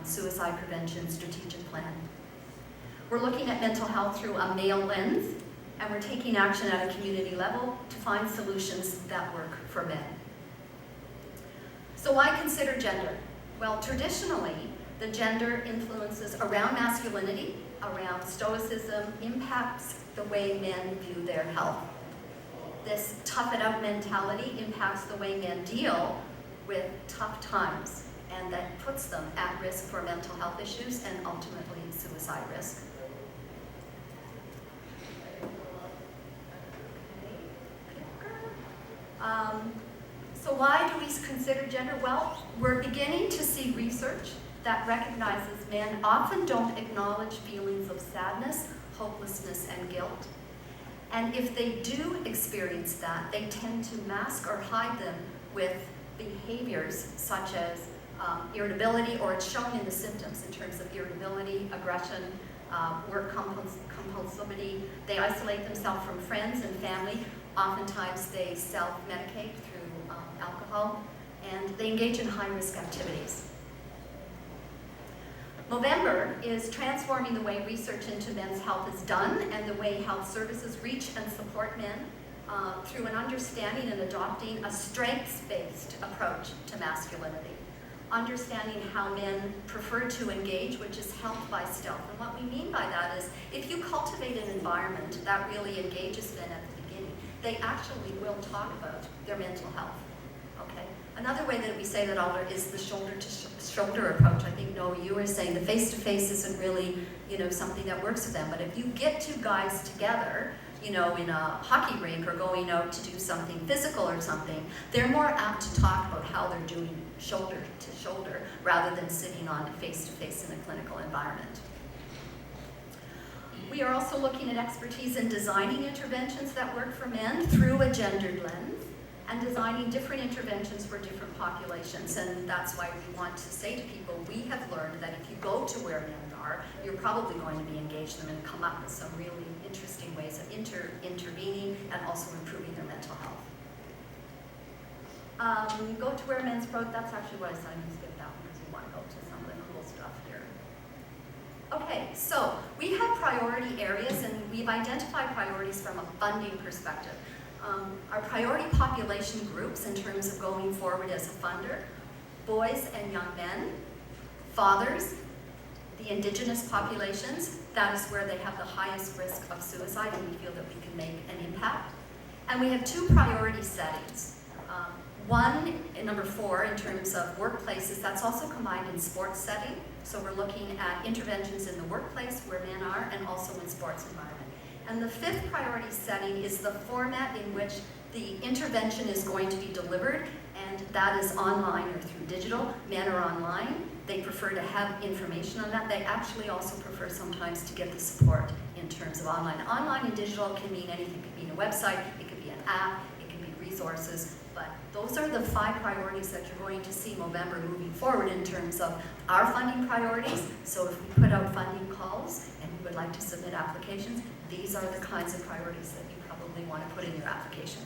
suicide prevention strategic plan. We're looking at mental health through a male lens, and we're taking action at a community level to find solutions that work for men. So why consider gender? Well, traditionally, the gender influences around masculinity, around stoicism, impacts the way men view their health. This tough it out mentality impacts the way men deal with tough times, and that puts them at risk for mental health issues and ultimately suicide risk. So why do we consider gender? Well, we're beginning to see research that recognizes men often don't acknowledge feelings of sadness, hopelessness, and guilt. And if they do experience that, they tend to mask or hide them with behaviors such as irritability, or it's shown in the symptoms in terms of irritability, aggression, work compulsivity. They isolate themselves from friends and family. Oftentimes they self-medicate through alcohol, and they engage in high-risk activities. Movember is transforming the way research into men's health is done and the way health services reach and support men through an understanding and adopting a strengths-based approach to masculinity. Understanding how men prefer to engage, which is helped by stealth. And what we mean by that is if you cultivate an environment that really engages men at the beginning, they actually will talk about their mental health. Okay. Another way that we say that, Alder, is the shoulder-to-shoulder approach. I think, Noah, you were saying the face-to-face isn't really, something that works for them. But if you get two guys together, in a hockey rink or going out to do something physical or something, they're more apt to talk about how they're doing shoulder-to-shoulder rather than sitting on face-to-face in a clinical environment. We are also looking at expertise in designing interventions that work for men through a gendered lens, and designing different interventions for different populations. And that's why we want to say to people, we have learned that if you go to where men are, you're probably going to be engaged them and come up with some really interesting ways of intervening and also improving their mental health. Go to where men's growth, that's actually what I said. I'm going to skip that one because we want to go to some of the cool stuff here. Okay, so we have priority areas, and we've identified priorities from a funding perspective. Our priority population groups in terms of going forward as a funder: boys and young men, fathers, the Indigenous populations, that is where they have the highest risk of suicide, and we feel that we can make an impact. And we have two priority settings. One, number 4, in terms of workplaces, that's also combined in sports setting. So we're looking at interventions in the workplace where men are, and also in sports environment. And the 5th priority setting is the format in which the intervention is going to be delivered, and that is online or through digital. Men are online. They prefer to have information on that. They actually also prefer sometimes to get the support in terms of online. Online and digital can mean anything. It could be a website, it could be an app, it could be resources, but those are the 5 priorities that you're going to see Movember moving forward in terms of our funding priorities. So if we put out funding calls and you would like to submit applications, these are the kinds of priorities that you probably want to put in your application.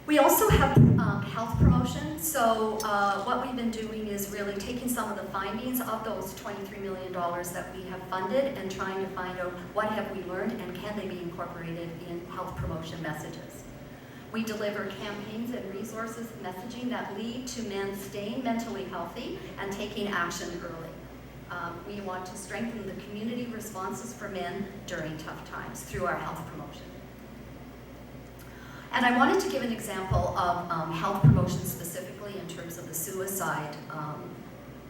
We also have health promotion. So what we've been doing is really taking some of the findings of those $23 million that we have funded and trying to find out what have we learned and can they be incorporated in health promotion messages. We deliver campaigns and resources messaging that lead to men staying mentally healthy and taking action early. We want to strengthen the community responses for men during tough times through our health promotion. And I wanted to give an example of health promotion specifically in terms of the suicide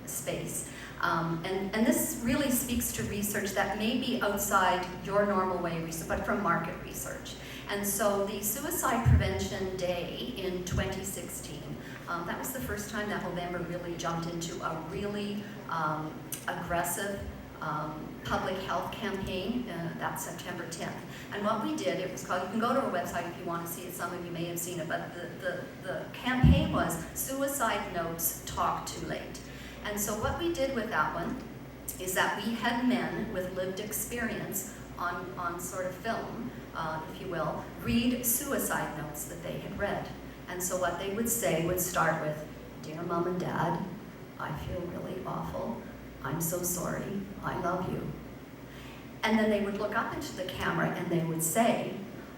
space. And this really speaks to research that may be outside your normal way of research, but from market research. And so the Suicide Prevention Day in 2016, that was the first time that Movember really jumped into a really aggressive public health campaign. That's September 10th. And what we did, it was called, you can go to our website if you want to see it, some of you may have seen it, but the campaign was Suicide Notes Talk Too Late. And so what we did with that one is that we had men with lived experience on sort of film, if you will, read suicide notes that they had read. And so what they would say would start with, "Dear Mom and Dad, I feel really awful. I'm so sorry. I love you. And then they would look up into the camera and they would say,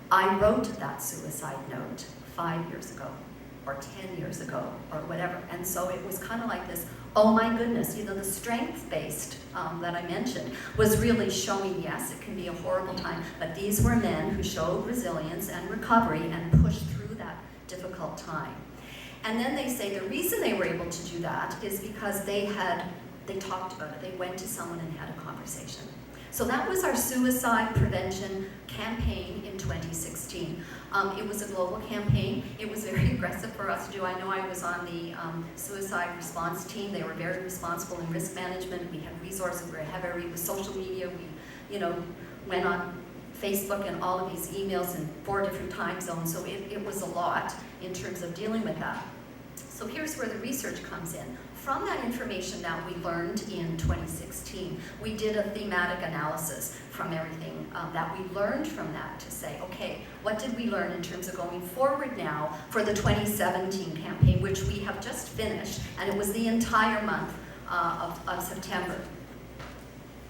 I wrote that suicide note 5 years ago, or 10 years ago, or whatever. And so it was kind of like this, oh my goodness, you know, the strength-based that I mentioned was really showing, yes, it can be a horrible time, but these were men who showed resilience and recovery and pushed through that difficult time. And then they say the reason they were able to do that is because they talked about it. They went to someone and had a conversation. So that was our suicide prevention campaign in 2016. It was a global campaign. It was very aggressive for us to do. I know I was on the suicide response team. They were very responsible in risk management. We had resources. We were heavy with social media. We, you know, went on Facebook and all of these emails in 4 different time zones. So it was a lot in terms of dealing with that. So here's where the research comes in. From that information that we learned in 2016, we did a thematic analysis from everything that we learned from that to say, okay, what did we learn in terms of going forward now for the 2017 campaign, which we have just finished, and it was the entire month of September.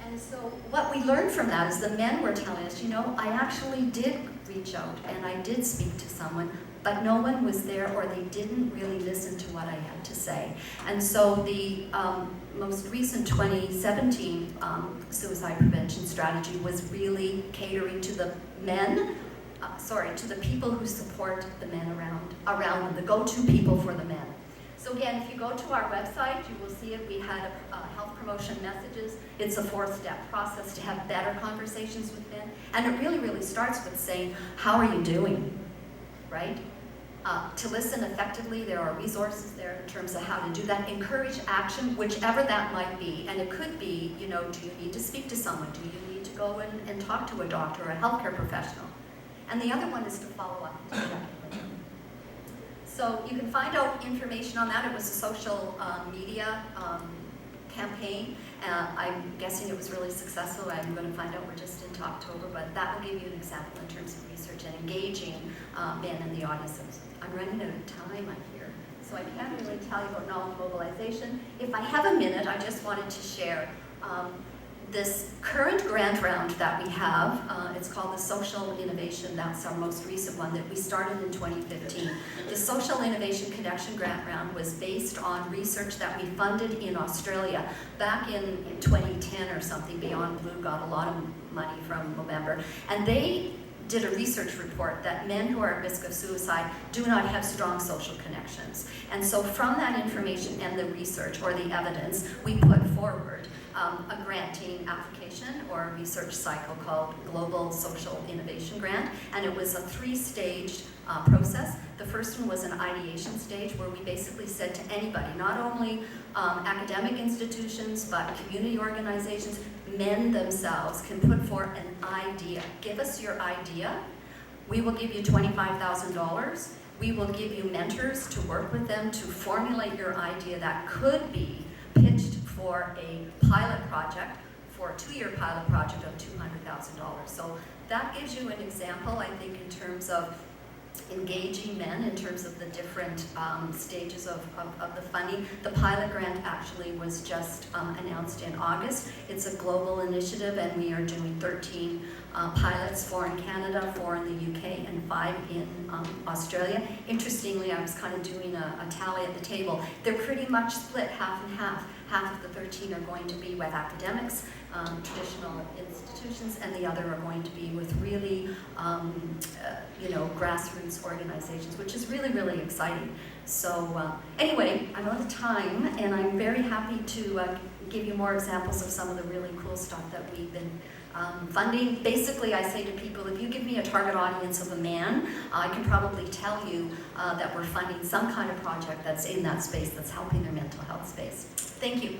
And so what we learned from that is the men were telling us, you know, I actually did reach out and I did speak to someone, but no one was there or they didn't really listen to what I had to say. And so the most recent 2017 suicide prevention strategy was really catering to the men, to the people who support the men around them, the go-to people for the men. So again, if you go to our website, you will see it. We had health promotion messages. It's a 4-step process to have better conversations with men. And it really, really starts with saying, how are you doing, right? To listen effectively, there are resources there in terms of how to do that. Encourage action, whichever that might be. And it could be, you know, do you need to speak to someone? Do you need to go and talk to a doctor or a healthcare professional? And the other one is to follow up and to check in with them. So you can find out information on that. It was a social media campaign. I'm guessing it was really successful. I'm going to find out. We're just into October, but that will give you an example in terms of research and engaging men in the audiences. I'm running out of time, I hear, so I can't really tell you about knowledge mobilization. If I have a minute, I just wanted to share this current grant round that we have. It's called the Social Innovation. That's our most recent one that we started in 2015. The Social Innovation Connection Grant Round was based on research that we funded in Australia back in 2010 or something. Beyond Blue got a lot of money from Movember, and they did a research report that men who are at risk of suicide do not have strong social connections. And so from that information and the research or the evidence, we put forward a granting application or a research cycle called Global Social Innovation Grant, and it was a 3-staged process. The first one was an ideation stage where we basically said to anybody, not only academic institutions, but community organizations, men themselves can put forth an idea. Give us your idea. We will give you $25,000. We will give you mentors to work with them to formulate your idea that could be pitched for a pilot project, for a 2-year pilot project of $200,000. So that gives you an example, I think, in terms of engaging men in terms of the different stages of the funding. The pilot grant actually was just announced in August. It's a global initiative, and we are doing 13 pilots, 4 in Canada, 4 in the UK, and 5 in Australia. Interestingly, I was kind of doing a tally at the table. They're pretty much split half and half. Half of the 13 are going to be with academics, traditional institutions, and the other are going to be with really, grassroots organizations, which is really, really exciting. So anyway, I'm out of time, and I'm very happy to give you more examples of some of the really cool stuff that we've been funding. Basically, I say to people, if you give me a target audience of a man, I can probably tell you that we're funding some kind of project that's in that space, that's helping their mental health space. Thank you.